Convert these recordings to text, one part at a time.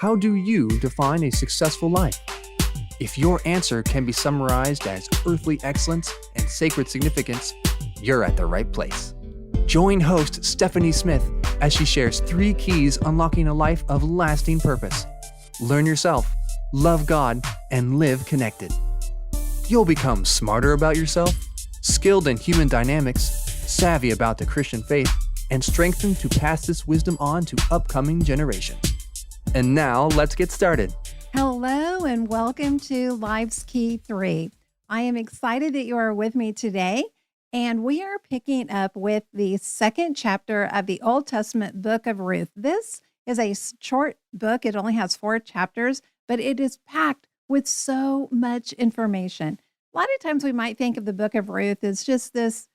How do you define a successful life? If your answer can be summarized as earthly excellence and sacred significance, you're at the right place. Join host Stephanie Smith as she shares 3 keys unlocking a life of lasting purpose. Learn yourself, love God, and live connected. You'll become smarter about yourself, skilled in human dynamics, savvy about the Christian faith, and strengthened to pass this wisdom on to upcoming generations. And now, let's get started. Hello, and welcome to Life's Key 3. I am excited that you are with me today, and we are picking up with the 2nd chapter of the Old Testament book of Ruth. This is a short book. It only has 4 chapters, but it is packed with so much information. A lot of times we might think of the book of Ruth as just this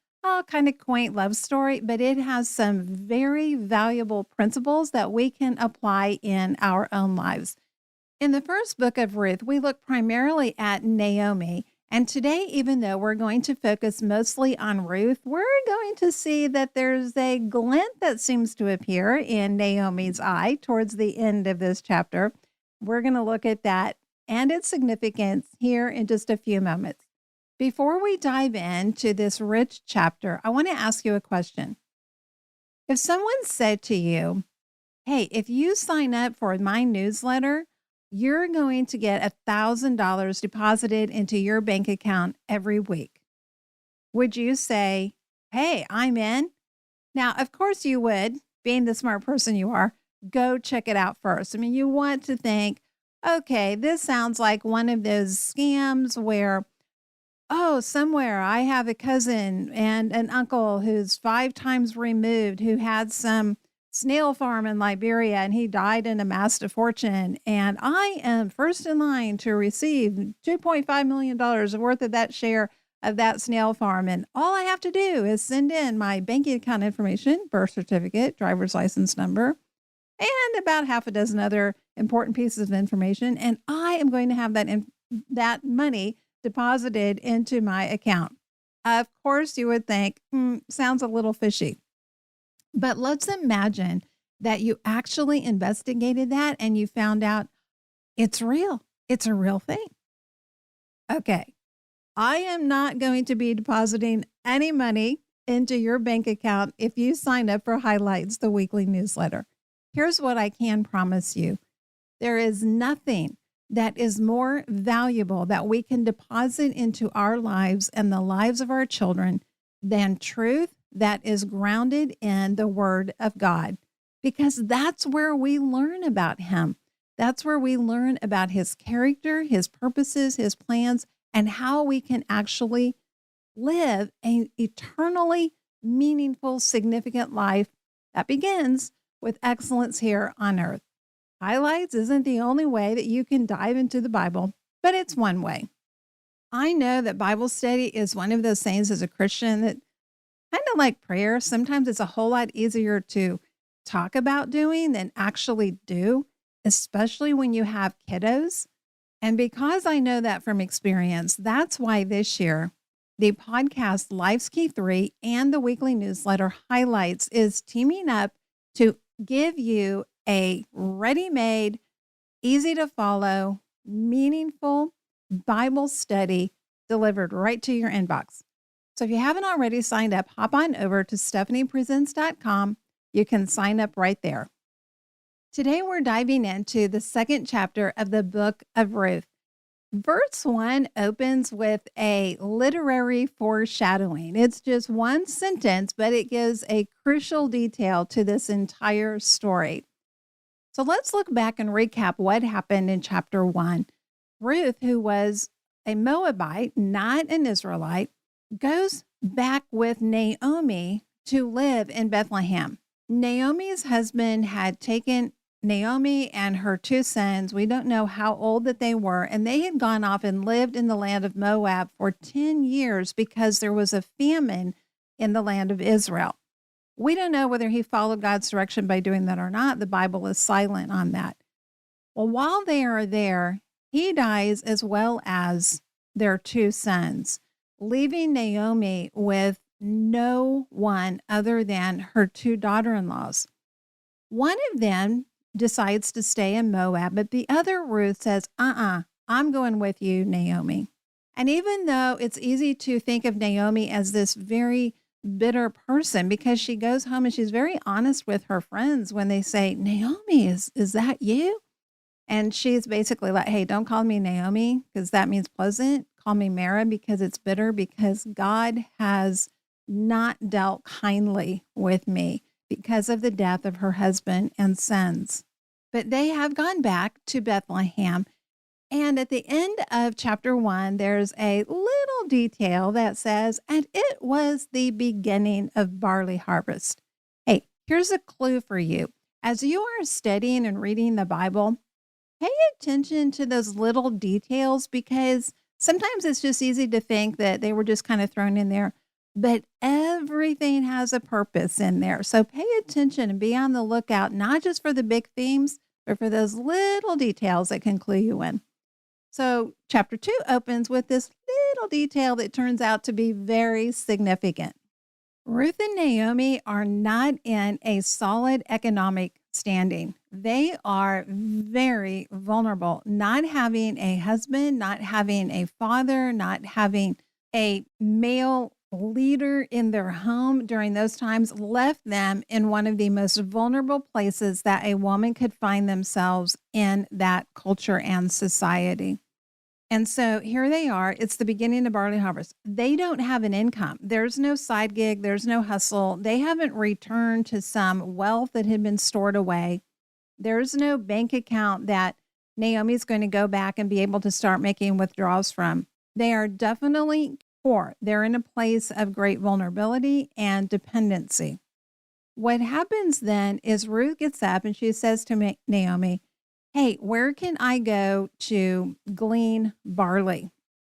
kind of quaint love story, but it has some very valuable principles that we can apply in our own lives. In the first book of Ruth, we look primarily at Naomi. And today, even though we're going to focus mostly on Ruth, we're going to see that there's a glint that seems to appear in Naomi's eye towards the end of this chapter. We're going to look at that and its significance here in just a few moments. Before we dive into this rich chapter, I want to ask you a question. If someone said to you, hey, if you sign up for my newsletter, you're going to get $1,000 deposited into your bank account every week, would you say, hey, I'm in? Now, of course you would, being the smart person you are, go check it out first. I mean, you want to think, okay, this sounds like one of those scams where, somewhere I have a cousin and an uncle who's 5 times removed who had some snail farm in Liberia and he died and amassed a fortune. And I am first in line to receive $2.5 million worth of that share of that snail farm. And all I have to do is send in my banking account information, birth certificate, driver's license number, and about half a dozen other important pieces of information. And I am going to have that money deposited into my account. Of course, you would think, sounds a little fishy. But let's imagine that you actually investigated that and you found out it's real. It's a real thing. Okay. I am not going to be depositing any money into your bank account if you sign up for Highlights, the weekly newsletter. Here's what I can promise you. There is nothing that is more valuable that we can deposit into our lives and the lives of our children than truth that is grounded in the Word of God, because that's where we learn about Him. That's where we learn about His character, His purposes, His plans, and how we can actually live an eternally meaningful, significant life that begins with excellence here on earth. Highlights isn't the only way that you can dive into the Bible, but it's one way. I know that Bible study is one of those things as a Christian that kind of like prayer. Sometimes it's a whole lot easier to talk about doing than actually do, especially when you have kiddos. And because I know that from experience, that's why this year, the podcast Life's Key 3 and the weekly newsletter Highlights is teaming up to give you a ready-made, easy to follow, meaningful Bible study delivered right to your inbox. So if you haven't already signed up, hop on over to stephaniepresents.com. You can sign up right there. Today, we're diving into the 2nd chapter of the book of Ruth. Verse 1 opens with a literary foreshadowing. It's just one sentence, but it gives a crucial detail to this entire story. So let's look back and recap what happened in chapter 1. Ruth, who was a Moabite, not an Israelite, goes back with Naomi to live in Bethlehem. Naomi's husband had taken Naomi and her 2 sons. We don't know how old that they were, and they had gone off and lived in the land of Moab for 10 years because there was a famine in the land of Israel. We don't know whether he followed God's direction by doing that or not. The Bible is silent on that. Well, while they are there, he dies as well as their 2 sons, leaving Naomi with no one other than her 2 daughter-in-laws. One of them decides to stay in Moab, but the other Ruth says, I'm going with you, Naomi. And even though it's easy to think of Naomi as this very bitter person because she goes home and she's very honest with her friends when they say, Naomi, is that you? And she's basically like, hey, don't call me Naomi because that means pleasant. Call me Mara because it's bitter, because God has not dealt kindly with me because of the death of her husband and sons. But they have gone back to Bethlehem. And at the end of chapter 1, there's a little detail that says, and it was the beginning of barley harvest. Hey, here's a clue for you. As you are studying and reading the Bible, pay attention to those little details, because sometimes it's just easy to think that they were just kind of thrown in there, but everything has a purpose in there. So pay attention and be on the lookout, not just for the big themes, but for those little details that can clue you in. So chapter 2 opens with this little detail that turns out to be very significant. Ruth and Naomi are not in a solid economic standing. They are very vulnerable, not having a husband, not having a father, not having a male leader in their home during those times left them in one of the most vulnerable places that a woman could find themselves in that culture and society. And so here they are. It's the beginning of barley harvest. They don't have an income. There's no side gig. There's no hustle. They haven't returned to some wealth that had been stored away. There's no bank account that Naomi's going to go back and be able to start making withdrawals from. They are definitely poor. They're in a place of great vulnerability and dependency. What happens then is Ruth gets up and she says to Naomi, hey, where can I go to glean barley?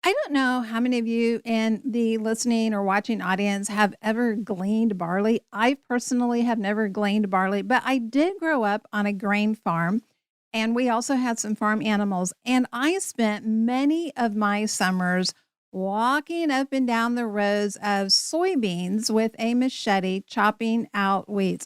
I don't know how many of you in the listening or watching audience have ever gleaned barley. I personally have never gleaned barley, but I did grow up on a grain farm, and we also had some farm animals. And I spent many of my summers walking up and down the rows of soybeans with a machete, chopping out weeds.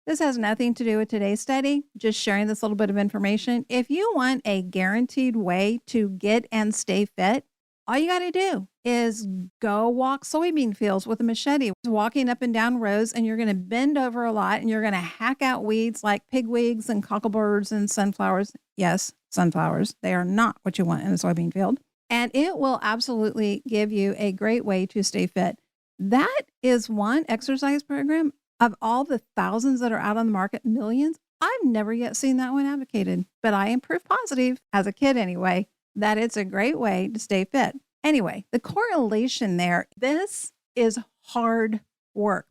This has nothing to do with today's study, just sharing this little bit of information. If you want a guaranteed way to get and stay fit, all you got to do is go walk soybean fields with a machete, walking up and down rows, and you're going to bend over a lot, and you're going to hack out weeds like pigweeds and cockleburs and sunflowers. Yes, sunflowers. They are not what you want in a soybean field. And it will absolutely give you a great way to stay fit. That is one exercise program of all the thousands that are out on the market, millions. I've never yet seen that one advocated, but I am proof positive, as a kid anyway, that it's a great way to stay fit. Anyway, the correlation there, this is hard work.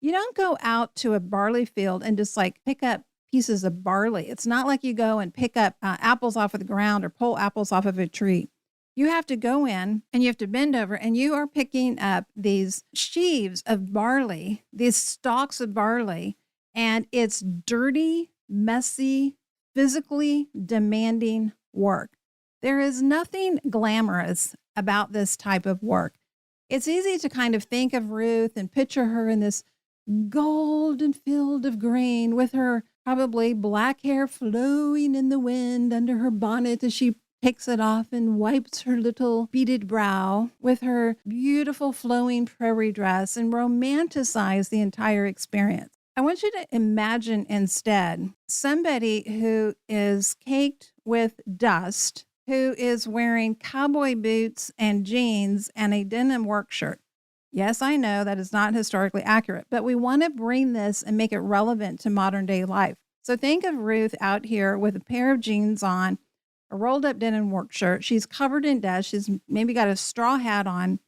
You don't go out to a barley field and just like pick up pieces of barley. It's not like you go and pick up apples off of the ground or pull apples off of a tree. You have to go in and you have to bend over, and you are picking up these sheaves of barley, these stalks of barley, and it's dirty, messy, physically demanding work. There is nothing glamorous about this type of work. It's easy to kind of think of Ruth and picture her in this golden field of grain with her probably black hair flowing in the wind under her bonnet as she picks it off and wipes her little beaded brow with her beautiful flowing prairie dress and romanticize the entire experience. I want you to imagine instead somebody who is caked with dust, who is wearing cowboy boots and jeans and a denim work shirt. Yes, I know that is not historically accurate, but we want to bring this and make it relevant to modern day life. So think of Ruth out here with a pair of jeans on, a rolled up denim work shirt. She's covered in dust. She's maybe got a straw hat on,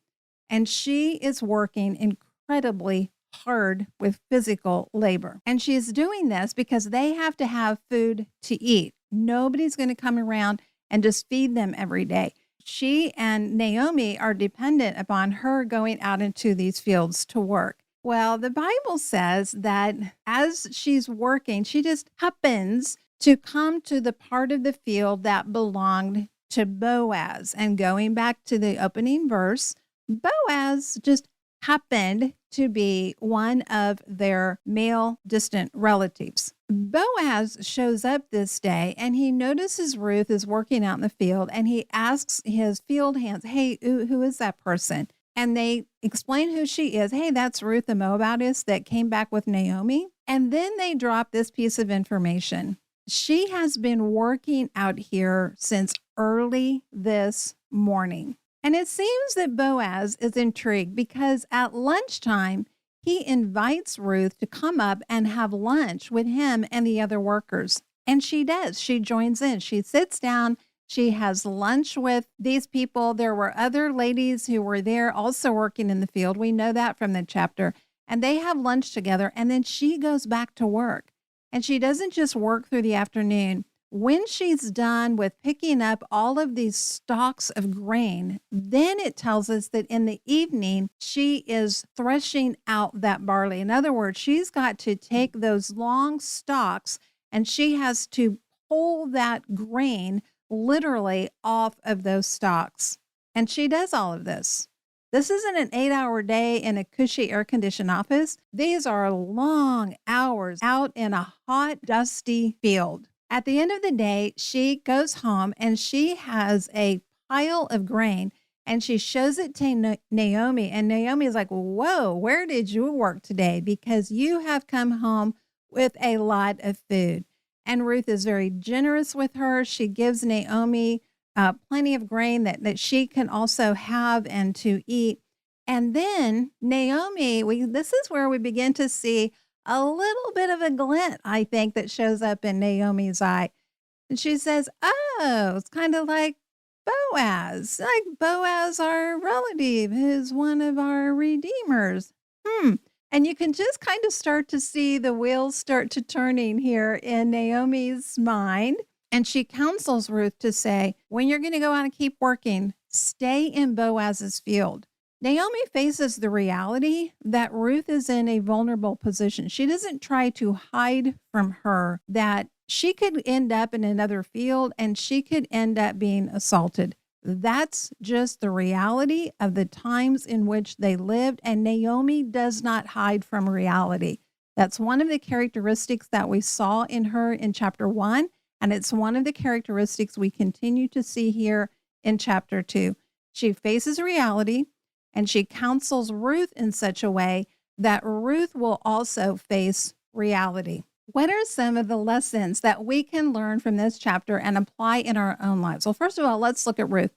and she is working incredibly hard with physical labor. And she's doing this because they have to have food to eat. Nobody's going to come around and just feed them every day. She and Naomi are dependent upon her going out into these fields to work. Well, the Bible says that as she's working, she just happens to come to the part of the field that belonged to Boaz. And going back to the opening verse, Boaz just happened to be one of their male distant relatives. Boaz shows up this day and he notices Ruth is working out in the field and he asks his field hands, hey, who is that person? And they explain who she is. Hey, that's Ruth the Moabitess that came back with Naomi. And then they drop this piece of information. She has been working out here since early this morning. And it seems that Boaz is intrigued because at lunchtime, he invites Ruth to come up and have lunch with him and the other workers. And she does. She joins in. She sits down. She has lunch with these people. There were other ladies who were there also working in the field. We know that from the chapter. And they have lunch together. And then she goes back to work. And she doesn't just work through the afternoon. When she's done with picking up all of these stalks of grain, then it tells us that in the evening, she is threshing out that barley. In other words, she's got to take those long stalks and she has to pull that grain literally off of those stalks. And she does all of this. This isn't an 8-hour day in a cushy air-conditioned office. These are long hours out in a hot, dusty field. At the end of the day, she goes home and she has a pile of grain and she shows it to Naomi. And Naomi is like, whoa, where did you work today? Because you have come home with a lot of food. And Ruth is very generous with her. She gives Naomi plenty of grain that she can also have and to eat. And then Naomi, this is where we begin to see a little bit of a glint, I think, that shows up in Naomi's eye. And she says, oh, it's kind of like Boaz, our relative, who's one of our redeemers. And you can just kind of start to see the wheels start to turning here in Naomi's mind. And she counsels Ruth to say, when you're going to go out and keep working, stay in Boaz's field. Naomi faces the reality that Ruth is in a vulnerable position. She doesn't try to hide from her that she could end up in another field and she could end up being assaulted. That's just the reality of the times in which they lived, and Naomi does not hide from reality. That's one of the characteristics that we saw in her in chapter 1, and it's one of the characteristics we continue to see here in chapter 2. She faces reality, and she counsels Ruth in such a way that Ruth will also face reality. What are some of the lessons that we can learn from this chapter and apply in our own lives? Well, first of all, let's look at Ruth.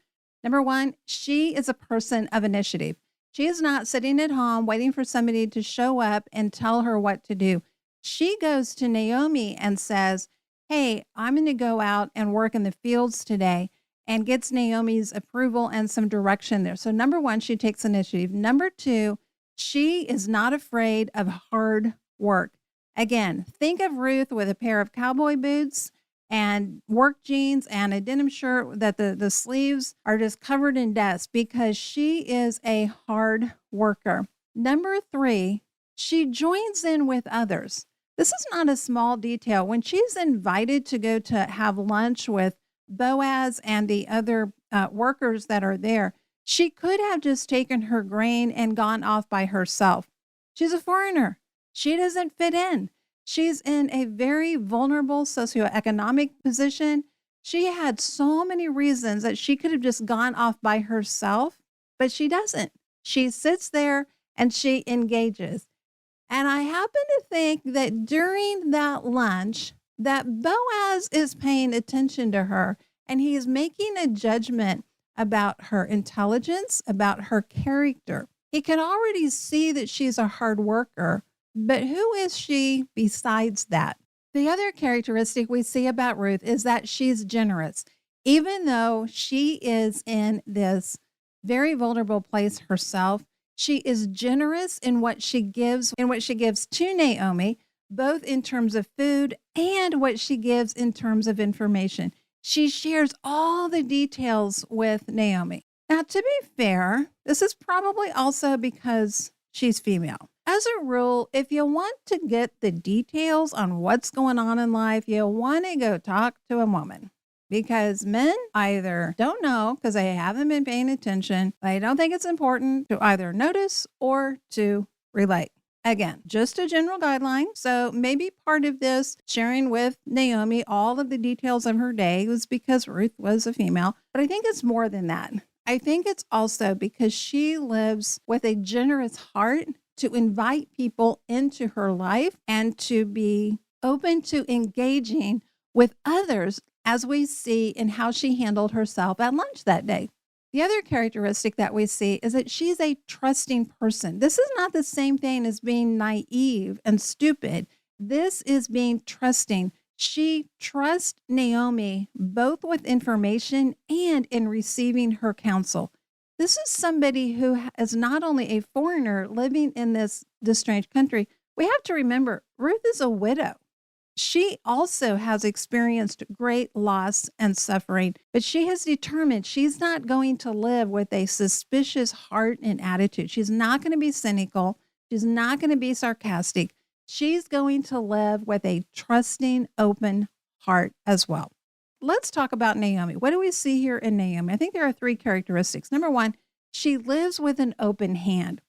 Number one, she is a person of initiative. She is not sitting at home waiting for somebody to show up and tell her what to do. She goes to Naomi and says, hey, I'm going to go out and work in the fields today, and gets Naomi's approval and some direction there. So number one, she takes initiative. Number two, she is not afraid of hard work. Again, think of Ruth with a pair of cowboy boots and work jeans and a denim shirt that the sleeves are just covered in dust because she is a hard worker. Number three, she joins in with others. This is not a small detail. When she's invited to go to have lunch with Boaz and the other workers that are there, she could have just taken her grain and gone off by herself. She's a foreigner. She doesn't fit in. She's in a very vulnerable socio-economic position. She had so many reasons that she could have just gone off by herself, but she doesn't. She sits there and she engages. And I happen to think that during that lunch, that Boaz is paying attention to her and he is making a judgment about her intelligence, about her character. He can already see that she's a hard worker, but who is she besides that? The other characteristic we see about Ruth is that she's generous. Even though she is in this very vulnerable place herself, she is generous in what she gives to Naomi, both in terms of food and what she gives in terms of information. She shares all the details with Naomi. Now, to be fair, this is probably also because she's female. As a rule, if you want to get the details on what's going on in life, you want to go talk to a woman because men either don't know because they haven't been paying attention. They don't think it's important to either notice or to relate. Again, just a general guideline. So maybe part of this sharing with Naomi all of the details of her day was because Ruth was a female. But I think it's more than that. I think it's also because she lives with a generous heart to invite people into her life and to be open to engaging with others, as we see in how she handled herself at lunch that day. The other characteristic that we see is that she's a trusting person. This is not the same thing as being naive and stupid. This is being trusting. She trusts Naomi both with information and in receiving her counsel. This is somebody who is not only a foreigner living in this strange country. We have to remember, Ruth is a widow. She also has experienced great loss and suffering, but she has determined she's not going to live with a suspicious heart and attitude. She's not going to be cynical. She's not going to be sarcastic. She's going to live with a trusting, open heart as well. Let's talk about Naomi. What do we see here in Naomi? I think there are 3 characteristics. Number 1, she lives with an open hand.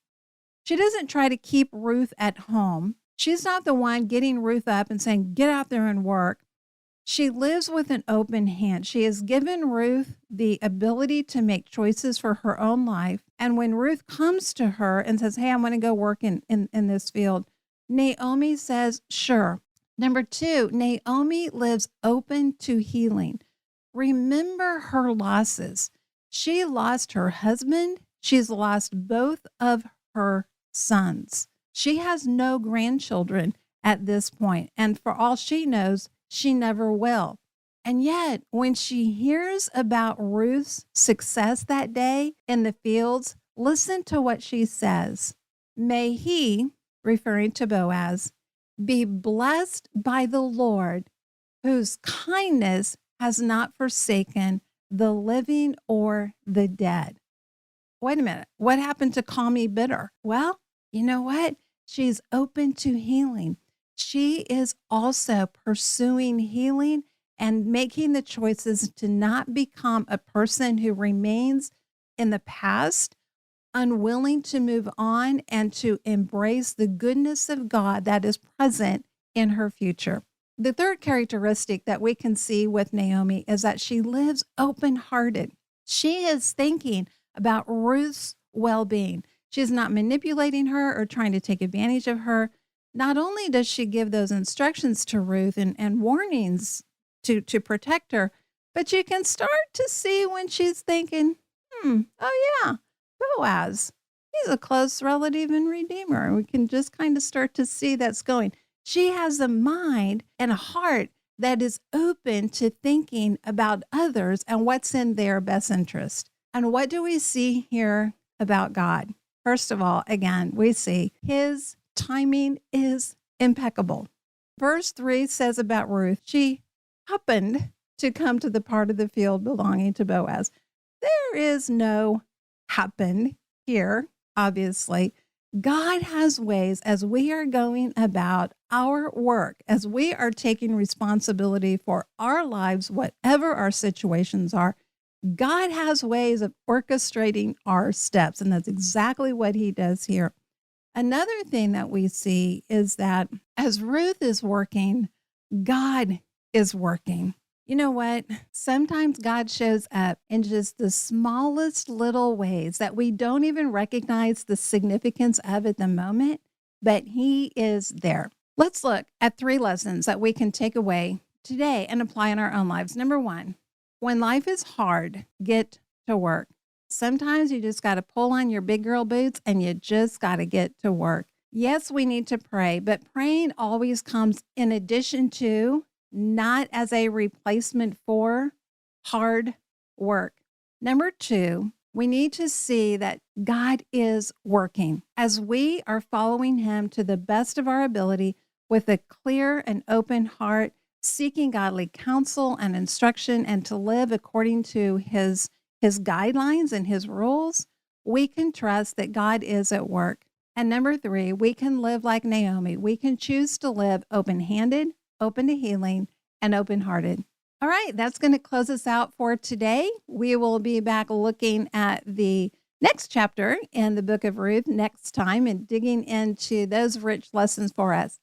She doesn't try to keep Ruth at home. She's not the one getting Ruth up and saying, get out there and work. She lives with an open hand. She has given Ruth the ability to make choices for her own life. And when Ruth comes to her and says, hey, I'm going to go work in this field, Naomi says, sure. Number 2, Naomi lives open to healing. Remember her losses. She lost her husband. She's lost both of her sons. She has no grandchildren at this point, and for all she knows, she never will. And yet, when she hears about Ruth's success that day in the fields, listen to what she says. May he, referring to Boaz, be blessed by the Lord, whose kindness has not forsaken the living or the dead. Wait a minute. What happened to call me bitter? Well, you know what? She's open to healing. She is also pursuing healing and making the choices to not become a person who remains in the past, unwilling to move on and to embrace the goodness of God that is present in her future. The third characteristic that we can see with Naomi is that she lives open-hearted. She is thinking about Ruth's well-being. She's not manipulating her or trying to take advantage of her. Not only does she give those instructions to Ruth and warnings to protect her, but you can start to see when she's thinking, oh yeah, Boaz, he's a close relative and redeemer. We can just kind of start to see that's going. She has a mind and a heart that is open to thinking about others and what's in their best interest. And what do we see here about God? First of all, again, we see his timing is impeccable. Verse 3 says about Ruth, she happened to come to the part of the field belonging to Boaz. There is no happened here, obviously. God has ways as we are going about our work, as we are taking responsibility for our lives, whatever our situations are. God has ways of orchestrating our steps, and that's exactly what he does here. Another thing that we see is that as Ruth is working, God is working. You know what? Sometimes God shows up in just the smallest little ways that we don't even recognize the significance of at the moment, but he is there. Let's look at 3 lessons that we can take away today and apply in our own lives. Number 1, when life is hard, get to work. Sometimes you just got to pull on your big girl boots and you just got to get to work. Yes, we need to pray, but praying always comes in addition to, not as a replacement for, hard work. Number 2, we need to see that God is working as we are following him to the best of our ability with a clear and open heart, seeking godly counsel and instruction, and to live according to his guidelines and his rules. We can trust that God is at work. And number 3, we can live like Naomi. We can choose to live open-handed, open to healing, and open-hearted. All right, that's going to close us out for today. We will be back looking at the next chapter in the book of Ruth next time and digging into those rich lessons for us.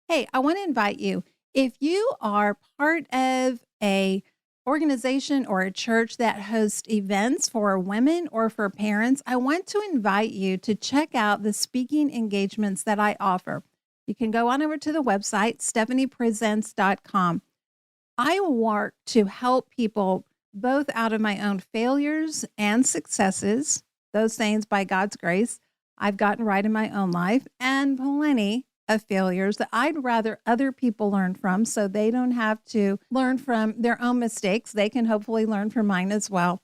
Hey, I want to invite you, if you are part of a organization or a church that hosts events for women or for parents, I want to invite you to check out the speaking engagements that I offer. You can go on over to the website, stephaniepresents.com. I work to help people both out of my own failures and successes, those things by God's grace I've gotten right in my own life, and plenty of failures that I'd rather other people learn from so they don't have to learn from their own mistakes. They can hopefully learn from mine as well.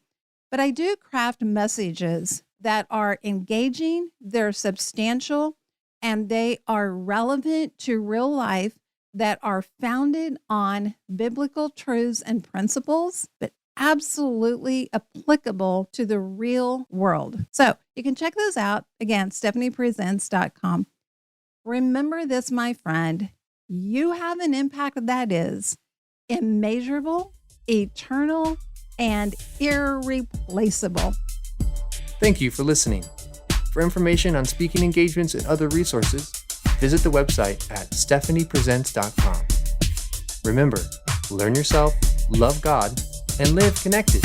But I do craft messages that are engaging, they're substantial, and they are relevant to real life, that are founded on biblical truths and principles, but absolutely applicable to the real world. So you can check those out. Again, stephaniepresents.com. Remember this, my friend, you have an impact that is immeasurable, eternal, and irreplaceable. Thank you for listening. For information on speaking engagements and other resources, visit the website at stephaniepresents.com. Remember, learn yourself, love God, and live connected.